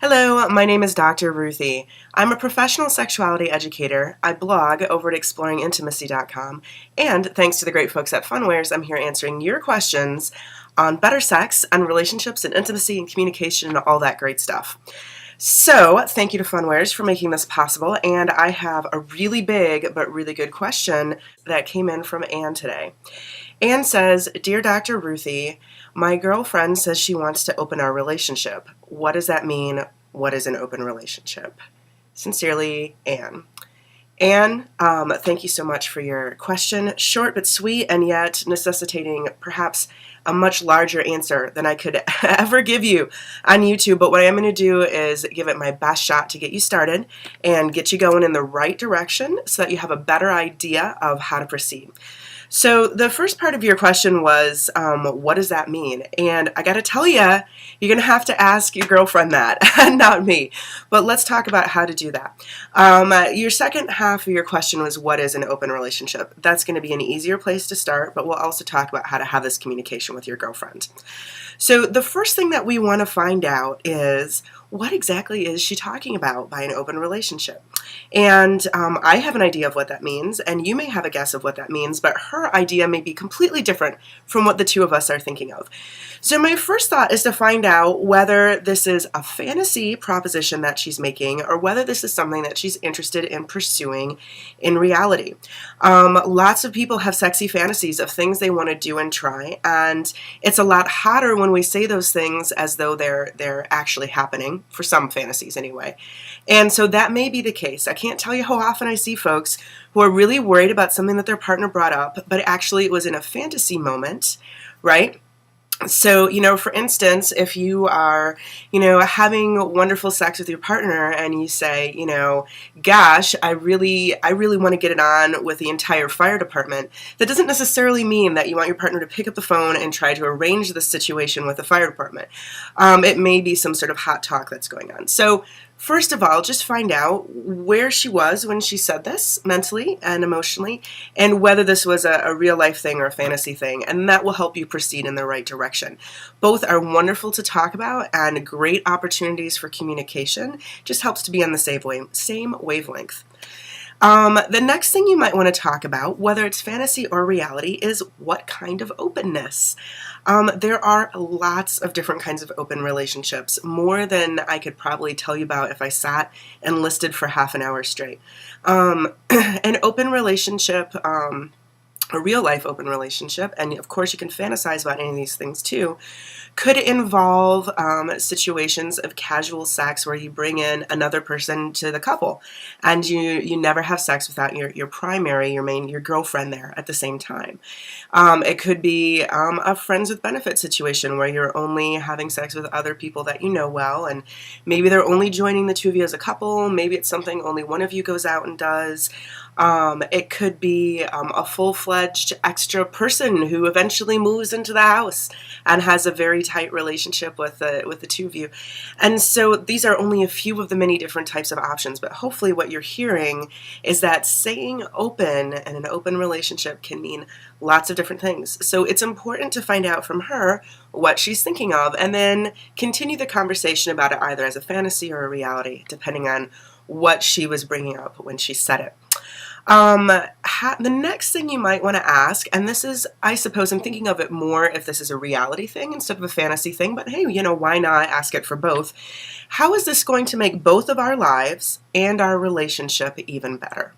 Hello, my name is Dr. Ruthie. I'm a professional sexuality educator. I blog over at exploringintimacy.com, and thanks to the great folks at Funwares, I'm here answering your questions on better sex and relationships and intimacy and communication and all that great stuff. So, thank you to Funwares for making this possible, and I have a really big but really good question that came in from Anne today. Anne says, "Dear Dr. Ruthie, my girlfriend says she wants to open our relationship. What does that mean? What is an open relationship? Sincerely, Anne." Anne, thank you so much for your question. Short but sweet, and yet necessitating perhaps a much larger answer than I could ever give you on YouTube. But what I am going to do is give it my best shot to get you started and get you going in the right direction so that you have a better idea of how to proceed. So the first part of your question was, what does that mean? And I got to tell you, you're going to have to ask your girlfriend that, not me. But let's talk about how to do that. Your second half of your question was, what is an open relationship? That's going to be an easier place to start, but we'll also talk about how to have this communication with your girlfriend. So the first thing that we want to find out is, what exactly is she talking about by an open relationship? And I have an idea of what that means, and you may have a guess of what that means, but her idea may be completely different from what the two of us are thinking of. So my first thought is to find out whether this is a fantasy proposition that she's making or whether this is something that she's interested in pursuing in reality. Lots of people have sexy fantasies of things they want to do and try, and it's a lot hotter when we say those things as though they're actually happening, for some fantasies anyway. And so that may be the case. I can't tell you how often I see folks who are really worried about something that their partner brought up, but actually it was in a fantasy moment, right? So, for instance, if you are, having wonderful sex with your partner and you say, gosh, I really want to get it on with the entire fire department, that doesn't necessarily mean that you want your partner to pick up the phone and try to arrange the situation with the fire department. It may be some sort of hot talk that's going on. So, first of all, just find out where she was when she said this, mentally and emotionally, and whether this was a real life thing or a fantasy thing, and that will help you proceed in the right direction. Both are wonderful to talk about and great opportunities for communication. Just helps to be on the same wavelength. The next thing you might want to talk about, whether it's fantasy or reality, is what kind of openness. There are lots of different kinds of open relationships, more than I could probably tell you about if I sat and listed for half an hour straight. An open relationship, a real life open relationship, and of course you can fantasize about any of these things too, could involve situations of casual sex where you bring in another person to the couple and you never have sex without your primary, your girlfriend there at the same time. It could be a friends with benefits situation where you're only having sex with other people that you know well, and maybe they're only joining the two of you as a couple. Maybe it's something only one of you goes out and does. It could be a full-fledged extra person who eventually moves into the house and has a very tight relationship with the two of you. And so these are only a few of the many different types of options, but hopefully what you're hearing is that saying open and an open relationship can mean lots of different things. So it's important to find out from her what she's thinking of and then continue the conversation about it either as a fantasy or a reality, depending on what she was bringing up when she said it. The next thing you might want to ask, and this is, I suppose, I'm thinking of it more if this is a reality thing instead of a fantasy thing, but hey, why not ask it for both? How is this going to make both of our lives and our relationship even better?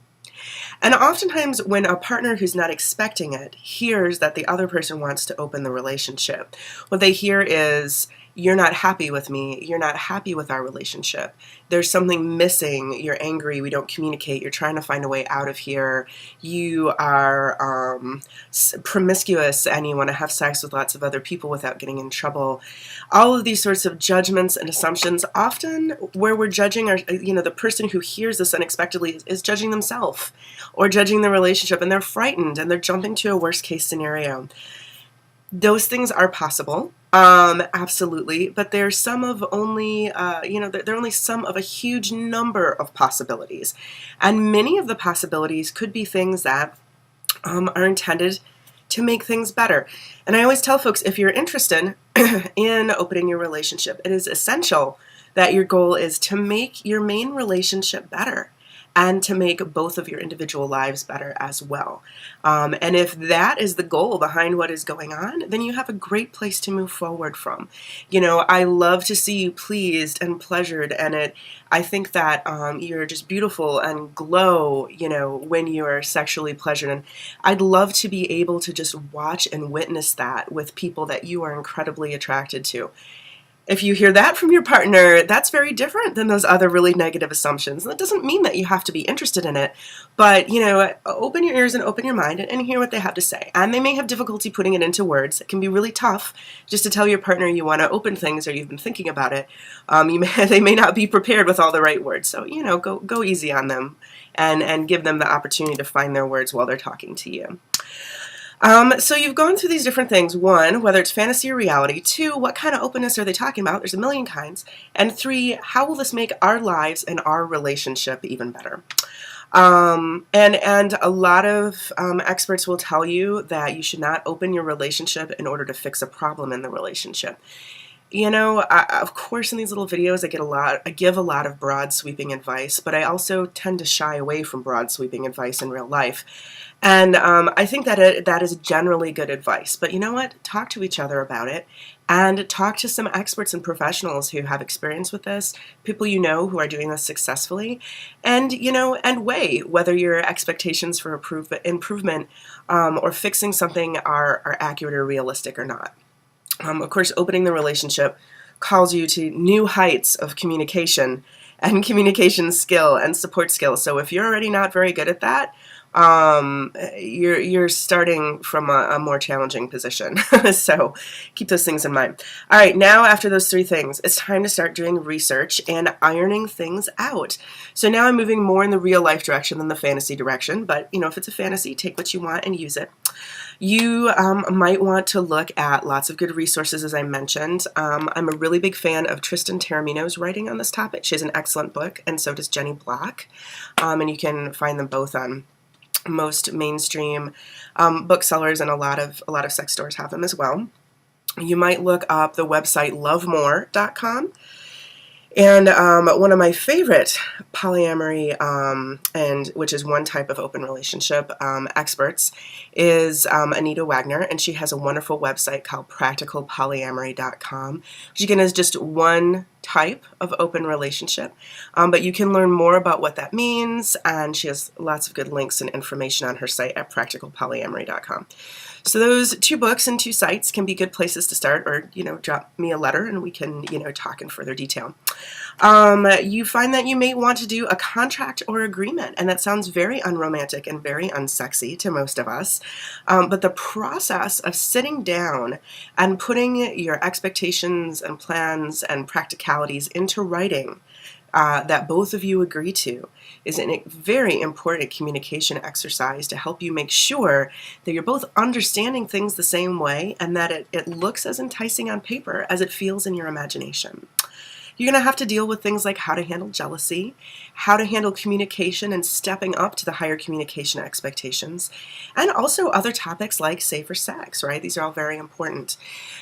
And oftentimes when a partner who's not expecting it hears that the other person wants to open the relationship, what they hear is, you're not happy with me, you're not happy with our relationship, there's something missing, you're angry, we don't communicate, you're trying to find a way out of here, you are promiscuous and you want to have sex with lots of other people without getting in trouble. All of these sorts of judgments and assumptions, often where we're judging the person who hears this unexpectedly is judging themselves or judging the relationship, and they're frightened and they're jumping to a worst case scenario. Those things are possible, absolutely, but they're some of only, they're only some of a huge number of possibilities. And many of the possibilities could be things that are intended to make things better. And I always tell folks, if you're interested in opening your relationship, it is essential that your goal is to make your main relationship better and to make both of your individual lives better as well. And if that is the goal behind what is going on, then you have a great place to move forward from. You know, I love to see you pleased and pleasured, and I think that you're just beautiful and glow, you know, when you're sexually pleasured. And I'd love to be able to just watch and witness that with people that you are incredibly attracted to. If you hear that from your partner, that's very different than those other really negative assumptions. And that doesn't mean that you have to be interested in it, but, you know, open your ears and open your mind and hear what they have to say. And they may have difficulty putting it into words. It can be really tough just to tell your partner you want to open things or you've been thinking about it. They may not be prepared with all the right words. So, you know, go easy on them and give them the opportunity to find their words while they're talking to you. So you've gone through these different things. One, whether it's fantasy or reality. Two, what kind of openness are they talking about? There's a million kinds. And three, how will this make our lives and our relationship even better? And a lot of experts will tell you that you should not open your relationship in order to fix a problem in the relationship. You know, of course, in these little videos, I give a lot of broad sweeping advice, but I also tend to shy away from broad sweeping advice in real life. And I think that that is generally good advice. But you know what? Talk to each other about it and talk to some experts and professionals who have experience with this, people you know who are doing this successfully, and, you know, and weigh whether your expectations for improvement or fixing something are accurate or realistic or not. Of course, opening the relationship calls you to new heights of communication and communication skill and support skills. So if you're already not very good at that, you're starting from a more challenging position. So keep those things in mind. All right, now after those three things, it's time to start doing research and ironing things out. So now I'm moving more in the real life direction than the fantasy direction, but you know, if it's a fantasy, take what you want and use it. You might want to look at lots of good resources, as I mentioned. I'm a really big fan of Tristan Taormino's writing on this topic. She has an excellent book, and so does Jenny Block. And you can find them both on most mainstream booksellers, and a lot of sex stores have them as well. You might look up the website lovemore.com. And one of my favorite polyamory, and which is one type of open relationship experts, is Anita Wagner, and she has a wonderful website called practicalpolyamory.com, which again is just one type of open relationship, but you can learn more about what that means, and she has lots of good links and information on her site at practicalpolyamory.com. So those two books and two sites can be good places to start, or, you know, drop me a letter and we can, you know, talk in further detail. You find that you may want to do a contract or agreement, and that sounds very unromantic and very unsexy to most of us. But the process of sitting down and putting your expectations and plans and practicalities into writing that both of you agree to is a very important communication exercise to help you make sure that you're both understanding things the same way and that it looks as enticing on paper as it feels in your imagination. You're going to have to deal with things like how to handle jealousy, how to handle communication and stepping up to the higher communication expectations, and also other topics like safer sex, right? These are all very important.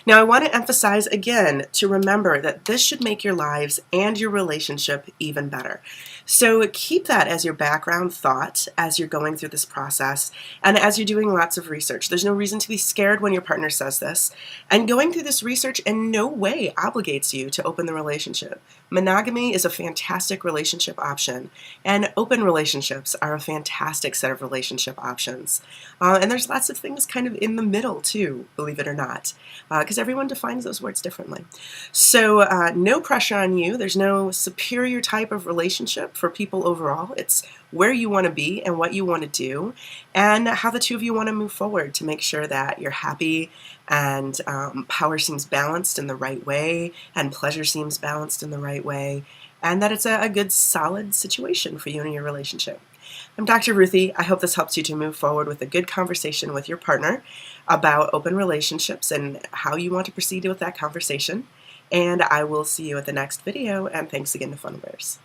Now, I want to emphasize again to remember that this should make your lives and your relationship even better. So keep that as your background thought as you're going through this process and as you're doing lots of research. There's no reason to be scared when your partner says this, and going through this research in no way obligates you to open the relationship. Monogamy is a fantastic relationship option, and open relationships are a fantastic set of relationship options. And there's lots of things kind of in the middle too, believe it or not, because everyone defines those words differently. So no pressure on you. There's no superior type of relationship for people overall. It's where you want to be and what you want to do, and how the two of you want to move forward to make sure that you're happy and power seems balanced in the right way and pleasure seems balanced in the right way, and that it's a good solid situation for you and your relationship. I'm Dr. Ruthie. I hope this helps you to move forward with a good conversation with your partner about open relationships and how you want to proceed with that conversation. And I will see you at the next video, and thanks again to Funwares.